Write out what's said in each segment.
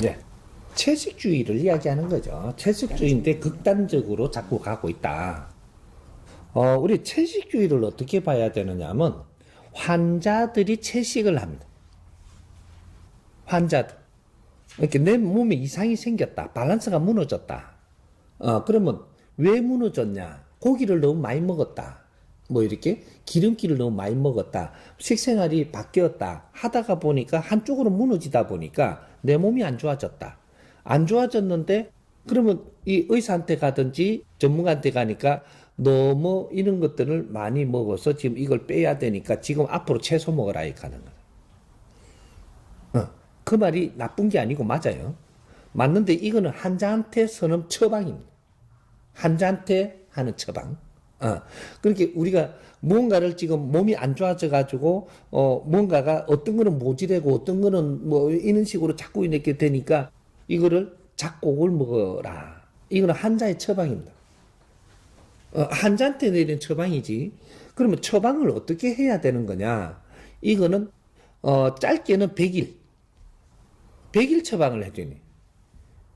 네. 채식주의를 이야기하는 거죠. 채식주의인데 극단적으로 자꾸 가고 있다. 우리 채식주의를 어떻게 봐야 되느냐 하면 환자들이 채식을 합니다. 환자들. 이렇게 내 몸에 이상이 생겼다. 밸런스가 무너졌다. 그러면 왜 무너졌냐? 고기를 너무 많이 먹었다. 뭐 이렇게 기름기를 너무 많이 먹었다. 식생활이 바뀌었다. 하다가 보니까 한쪽으로 무너지다 보니까 내 몸이 안 좋아졌다. 안 좋아졌는데 그러면 이 의사한테 가든지 전문가한테 가니까 너무 이런 것들을 많이 먹어서 지금 이걸 빼야 되니까 지금 앞으로 채소 먹으라 이렇게 하는 거예요. 그 말이 나쁜 게 아니고 맞아요. 맞는데 이거는 환자한테 서는 처방입니다. 환자한테 하는 처방. 그렇게 우리가 뭔가를 지금 몸이 안 좋아져 가지고 뭔가가 어떤 거는 모질하고 어떤 거는 뭐 이런 식으로 자꾸 이렇게 되니까 이거를 작곡을 먹어라. 이거는 환자의 처방입니다. 환자한테 내린 처방이지. 그러면 처방을 어떻게 해야 되는 거냐? 이거는 짧게는 100일 처방을 해주니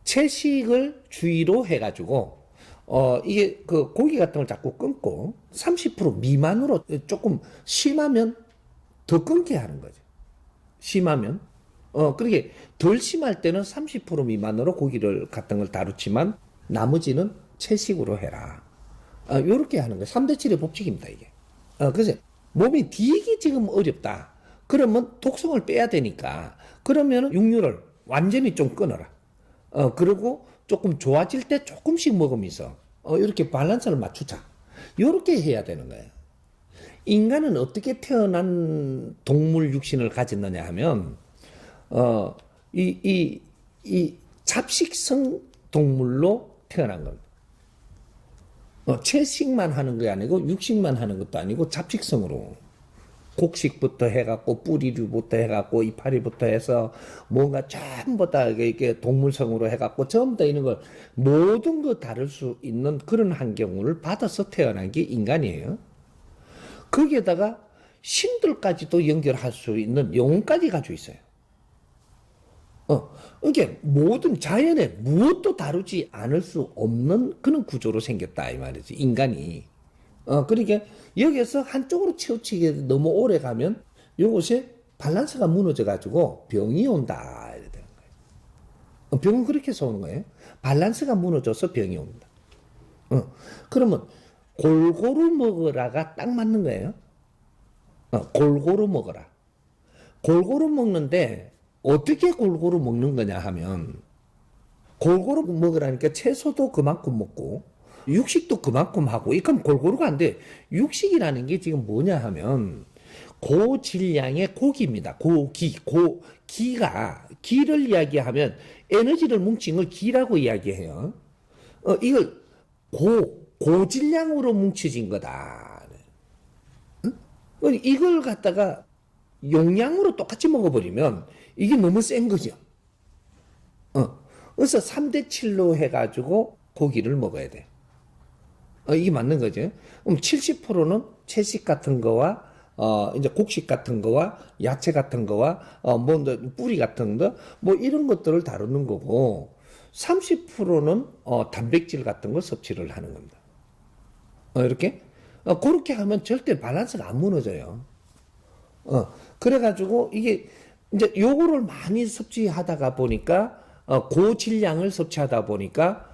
채식을 주의로 해가지고 이게 그 고기 같은 걸 자꾸 끊고 30% 미만으로 조금 심하면 더 끊게 하는 거죠. 심하면 그렇게 덜 심할 때는 30% 미만으로 고기를 같은 걸 다루지만 나머지는 채식으로 해라. 요렇게 하는 거예요. 3대7의 법칙입니다, 이게. 그래서 몸이 되게 지금 어렵다. 그러면 독성을 빼야 되니까 그러면 육류를 완전히 좀 끊어라. 그리고 조금 좋아질 때 조금씩 먹으면서 이렇게 밸런스를 맞추자. 이렇게 해야 되는 거예요. 인간은 어떻게 태어난 동물 육신을 가졌느냐 하면 이 잡식성 동물로 태어난 겁니다. 채식만 하는 게 아니고 육식만 하는 것도 아니고 잡식성으로. 곡식부터 해갖고 뿌리류부터 해갖고 이파리부터 해서 뭔가 전부 다 이게 동물성으로 해갖고 전부 다 이런 걸 모든 거 다룰 수 있는 그런 환경을 받아서 태어난 게 인간이에요. 거기에다가 신들까지도 연결할 수 있는 영혼까지 가지고 있어요. 이게 모든 자연에 무엇도 다루지 않을 수 없는 그런 구조로 생겼다 이 말이지 인간이. 그러니까 여기에서 한쪽으로 치우치게 너무 오래 가면 요것에 밸런스가 무너져 가지고 병이 온다 이래 되는 거예요. 병은 그렇게 해서 오는 거예요. 밸런스가 무너져서 병이 옵니다. 그러면 골고루 먹으라가 딱 맞는 거예요. 골고루 먹어라. 골고루 먹는데 어떻게 골고루 먹는 거냐 하면 골고루 먹으라니까 채소도 그만큼 먹고 육식도 그만큼 하고 이건 골고루가 안 돼. 육식이라는 게 지금 뭐냐 하면 고질량의 고기입니다. 기를 이야기하면 에너지를 뭉친 걸 기라고 이야기해요. 이걸 고질량으로 뭉쳐진 거다. 응? 이걸 갖다가 용량으로 똑같이 먹어버리면 이게 너무 센 거죠. 그래서 3대7로 해가지고 고기를 먹어야 돼. 이게 맞는 거죠. 그럼 70%는 채식 같은 거와, 이제 곡식 같은 거와, 야채 같은 거와, 뿌리 같은 거, 뭐 이런 것들을 다루는 거고, 30%는, 단백질 같은 걸 섭취를 하는 겁니다. 이렇게? 그렇게 하면 절대 밸런스가 안 무너져요. 그래가지고 이게, 이제 요거를 많이 섭취하다가 보니까, 고질량을 섭취하다 보니까,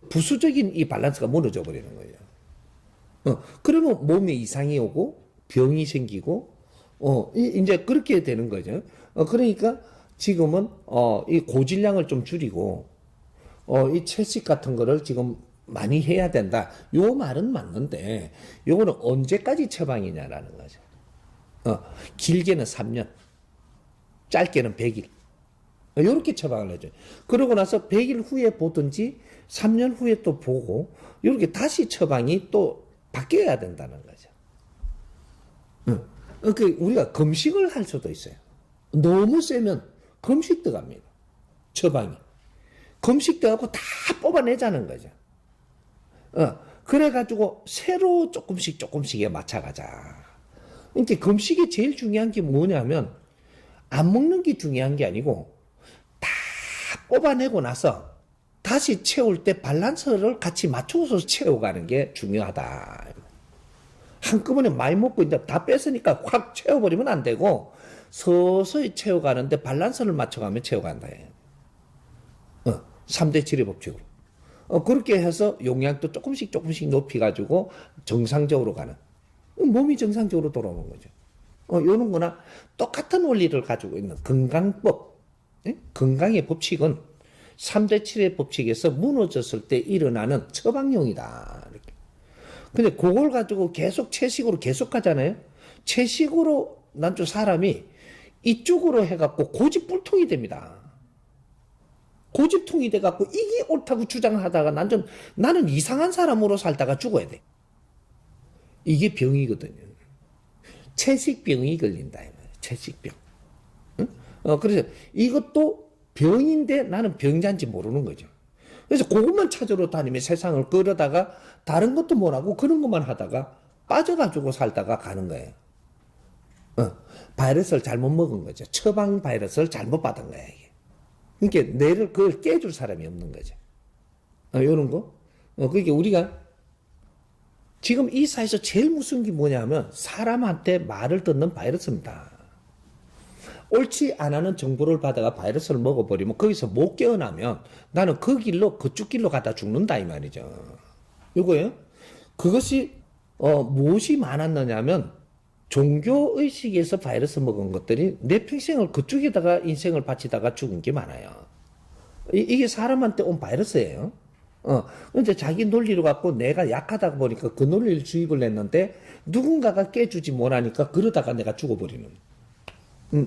부수적인 이 밸런스가 무너져 버리는 거예요. 그러면 몸에 이상이 오고 병이 생기고 이제 그렇게 되는 거죠. 그러니까 지금은 이 고질량을 좀 줄이고 이 채식 같은 거를 지금 많이 해야 된다. 요 말은 맞는데 요거는 언제까지 처방이냐라는 거죠. 길게는 3년, 짧게는 100일. 이렇게 처방을 해줘요. 그러고 나서 100일 후에 보든지 3년 후에 또 보고 이렇게 다시 처방이 또 바뀌어야 된다는 거죠. 그러니까 우리가 금식을 할 수도 있어요. 너무 세면 금식 들어갑니다. 처방이. 금식 들어가고 다 뽑아내자는 거죠. 그래가지고 새로 조금씩에 맞춰가자. 그러니까 금식이 제일 중요한 게 뭐냐면 안 먹는 게 중요한 게 아니고 다 뽑아내고 나서 다시 채울 때 밸런스를 같이 맞춰서 채워가는 게 중요하다. 한꺼번에 많이 먹고 이제 다 뺐으니까 확 채워버리면 안 되고 서서히 채워가는데 밸런스를 맞춰가면 채워간다. 3대 7의 법칙으로. 그렇게 해서 용량도 조금씩 높여가지고 정상적으로 가는. 몸이 정상적으로 돌아오는 거죠. 요런 거나 똑같은 원리를 가지고 있는 건강법. 건강의 법칙은 3대 7의 법칙에서 무너졌을 때 일어나는 처방용이다. 이렇게. 근데 그걸 가지고 계속 채식으로 계속 가잖아요. 채식으로 난좀 사람이 이쪽으로 해갖고 고집불통이 됩니다. 고집통이 돼갖고 이게 옳다고 주장하다가 나는 이상한 사람으로 살다가 죽어야 돼. 이게 병이거든요. 채식병이 걸린다. 채식병. 응? 그래서 이것도 병인데 나는 병자인지 모르는 거죠. 그래서 그것만 찾으러 다니며 세상을 끌어다가 다른 것도 못하고 그런 것만 하다가 빠져가지고 살다가 가는 거예요. 바이러스를 잘못 먹은 거죠. 처방 바이러스를 잘못 받은 거예요. 이게. 그러니까 뇌를 그걸 깨줄 사람이 없는 거죠. 요런 거. 그러니까 우리가 지금 이 사회에서 제일 무서운 게 뭐냐면 사람한테 말을 듣는 바이러스입니다. 옳지 않은 정보를 받아가 바이러스를 먹어버리면 거기서 못 깨어나면 나는 그 길로 그쪽 길로 가다 죽는다 이 말이죠. 요거예요. 그것이 무엇이 많았느냐면 종교의식에서 바이러스 먹은 것들이 내 평생을 그쪽에다가 인생을 바치다가 죽은 게 많아요. 이게 사람한테 온 바이러스예요. 근데 자기 논리로 갖고 내가 약하다 보니까 그 논리를 주입을 했는데 누군가가 깨주지 못하니까 그러다가 내가 죽어버리는.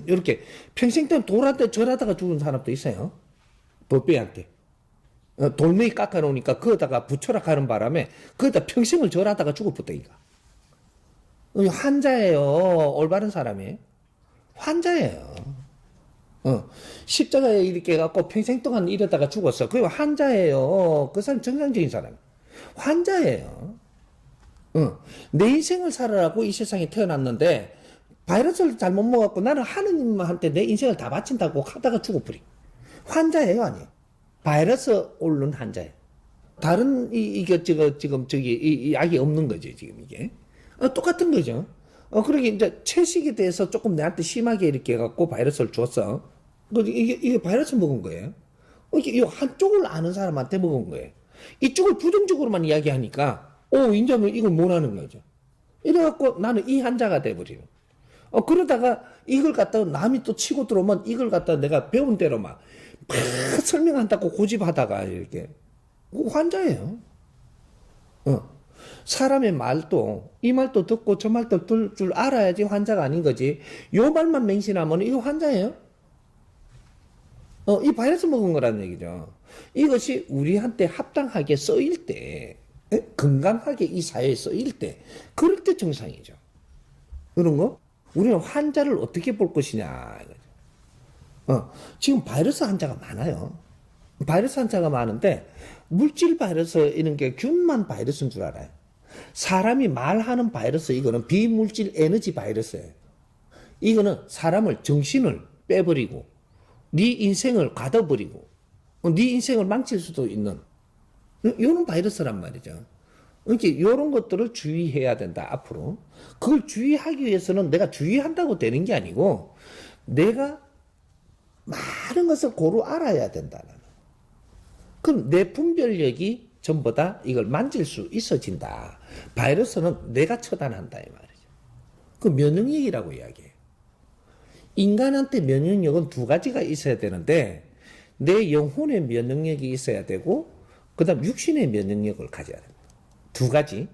이렇게 평생 동안 돌한테 절하다가 죽은 사람도 있어요. 돌배한테. 돌멩이 깎아놓으니까 그거다가 부처락 하는 바람에 그거다 평생을 절하다가 죽어버리니까. 환자예요. 올바른 사람이. 환자예요. 십자가에 이렇게 해갖고 평생 동안 이러다가 죽었어. 그게 환자예요. 그 사람 정상적인 사람. 환자예요. 내 인생을 살아라고 이 세상에 태어났는데 바이러스를 잘못 먹었고 나는 하느님한테 내 인생을 다 바친다고 하다가 죽어버리. 환자예요, 아니에요? 바이러스 옳는 환자예요. 다른 이게 지금 이 약이 없는 거죠, 지금 이게. 똑같은 거죠. 그러게 이제 채식에 대해서 조금 내한테 심하게 이렇게 해갖고 바이러스를 줬어. 이게 바이러스 먹은 거예요. 이게 한쪽을 아는 사람한테 먹은 거예요. 이쪽을 부정적으로만 이야기하니까, 인자면 이걸 못 하는 거죠. 이래갖고 나는 이 환자가 돼버리는. 그러다가 이걸 갖다가 남이 또 치고 들어오면 이걸 갖다가 내가 배운 대로 막 설명한다고 고집하다가 이렇게. 환자예요. 사람의 말도, 이 말도 듣고 저 말도 들 줄 알아야지 환자가 아닌 거지. 요 말만 맹신하면 이거 환자예요? 이 바이러스 먹은 거라는 얘기죠. 이것이 우리한테 합당하게 쓰일 때, 건강하게 이 사회에 쓰일 때, 그럴 때 정상이죠. 그런 거? 우리는 환자를 어떻게 볼 것이냐. 지금 바이러스 환자가 많아요. 바이러스 환자가 많은데, 물질 바이러스 이런 게 균만 바이러스인 줄 알아요. 사람이 말하는 바이러스, 이거는 비물질 에너지 바이러스예요. 이거는 사람을 정신을 빼버리고, 네 인생을 가둬버리고, 네 인생을 망칠 수도 있는, 이런 바이러스란 말이죠. 그러니까 이런 것들을 주의해야 된다, 앞으로. 그걸 주의하기 위해서는 내가 주의한다고 되는 게 아니고, 내가 많은 것을 고루 알아야 된다. 그럼 내 분별력이 전부 다 이걸 만질 수 있어진다. 바이러스는 내가 처단한다, 이 말이죠. 그 면역력이라고 이야기해요. 인간한테 면역력은 두 가지가 있어야 되는데, 내 영혼의 면역력이 있어야 되고, 그 다음 육신의 면역력을 가져야 됩니다. 두 가지.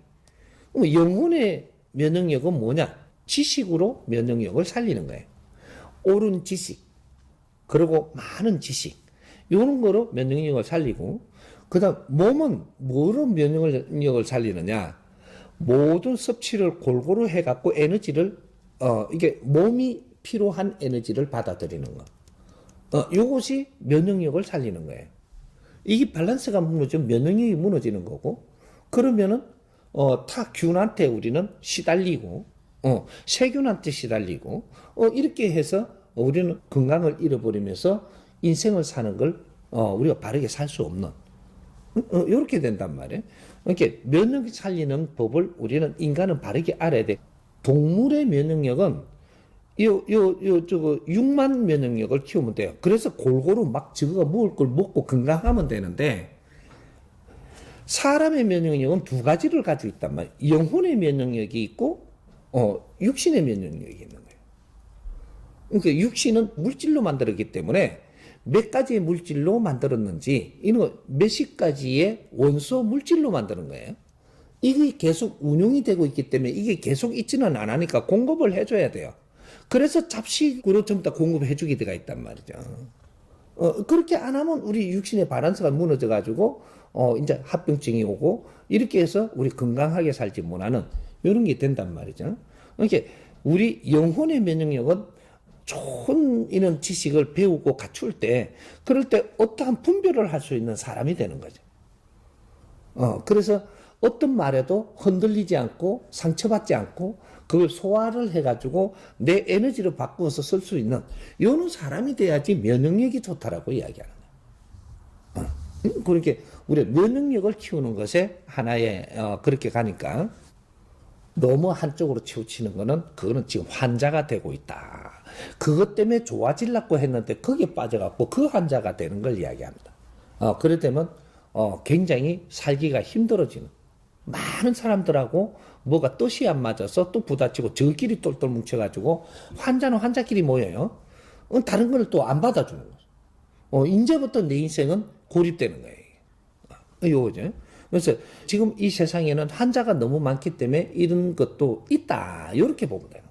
영혼의 면역력은 뭐냐? 지식으로 면역력을 살리는 거예요. 옳은 지식, 그리고 많은 지식, 이런 거로 면역력을 살리고, 그 다음 몸은 뭐로 면역력을 살리느냐? 모든 섭취를 골고루 해갖고 에너지를, 이게 몸이 필요한 에너지를 받아들이는 거. 요것이 면역력을 살리는 거예요. 이게 밸런스가 무너지면 면역력이 무너지는 거고, 그러면은, 타균한테 우리는 시달리고, 세균한테 시달리고, 이렇게 해서 우리는 건강을 잃어버리면서 인생을 사는 걸, 우리가 바르게 살 수 없는 이렇게 된단 말이에요. 이렇게 면역력 살리는 법을 우리는 인간은 바르게 알아야 돼. 동물의 면역력은 저거 6만 면역력을 키우면 돼요. 그래서 골고루 막 저거 먹을 걸 먹고 건강하면 되는데 사람의 면역력은 두 가지를 가지고 있단 말이에요. 영혼의 면역력이 있고 육신의 면역력이 있는 거예요. 그러니까 육신은 물질로 만들었기 때문에 몇 가지의 물질로 만들었는지 이런 몇십 가지의 원소 물질로 만드는 거예요. 이게 계속 운용이 되고 있기 때문에 이게 계속 있지는 않으니까 공급을 해줘야 돼요. 그래서 잡식으로 전부 다 공급해주게 돼가 있단 말이죠. 그렇게 안 하면 우리 육신의 바란스가 무너져가지고 이제 합병증이 오고 이렇게 해서 우리 건강하게 살지 못하는 이런 게 된단 말이죠. 그러니까 우리 영혼의 면역력은 좋은 이런 지식을 배우고 갖출 때 그럴 때 어떠한 분별을 할 수 있는 사람이 되는 거죠. 그래서 어떤 말에도 흔들리지 않고 상처받지 않고 그걸 소화를 해가지고 내 에너지로 바꾸어서 쓸 수 있는 이런 사람이 돼야지 면역력이 좋다라고 이야기하는 거예요. 그렇게 우리 면역력을 키우는 것에 하나의 그렇게 가니까 너무 한쪽으로 치우치는 거는 그거는 지금 환자가 되고 있다. 그것 때문에 좋아지려고 했는데 거기에 빠져갖고 그 환자가 되는 걸 이야기합니다. 그래 되면 굉장히 살기가 힘들어지는 많은 사람들하고 뭐가 뜻이 안 맞아서 또 부딪히고 저끼리 똘똘 뭉쳐가지고 환자는 환자끼리 모여요. 다른 걸 또 안 받아주는 거죠. 이제부터 내 인생은 고립되는 거예요. 요거죠. 그래서 지금 이 세상에는 환자가 너무 많기 때문에 이런 것도 있다. 이렇게 보면 돼요.